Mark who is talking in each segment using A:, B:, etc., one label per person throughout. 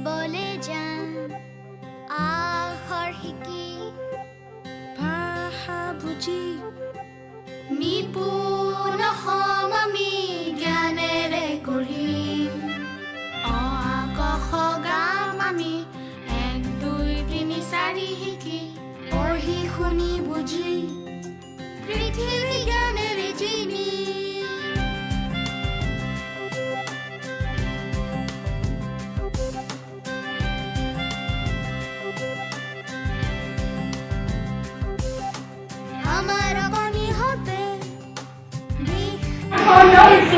A: পঢ়িবলৈ যাম আখৰ শিকি
B: ভাষা বুজি
A: নিপুণ হ'ম আমি জ্ঞানেৰে গঢ়িম অ আ ক খ গাম আমি 1 2 3 4 শিকি
B: পঢ়ি শুনি বুজি
A: পৃথিৱী জ্ঞানেৰে জিনি আমাৰ অকণি হতে শিশু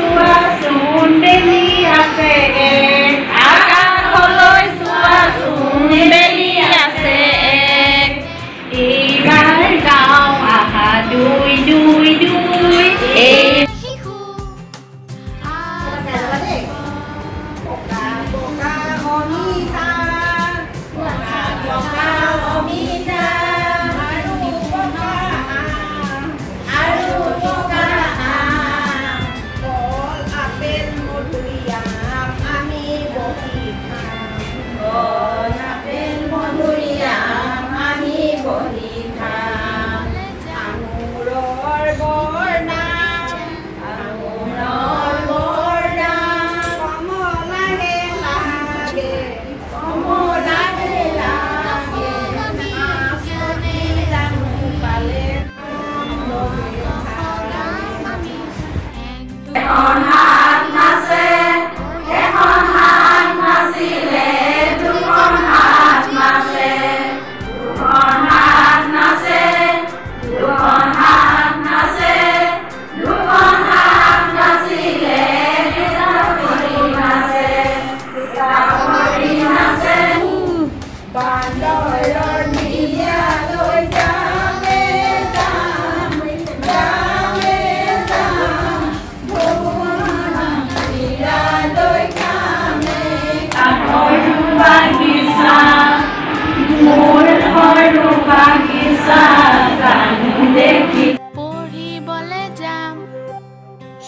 A: পঢ়িবলৈ যাম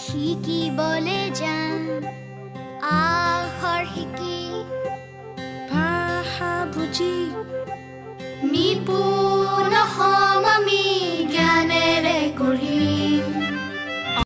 A: শিকিবলৈ যাম আখৰ শিকি
B: ভাষা বুজি
A: নিপুণ হ'ম আমি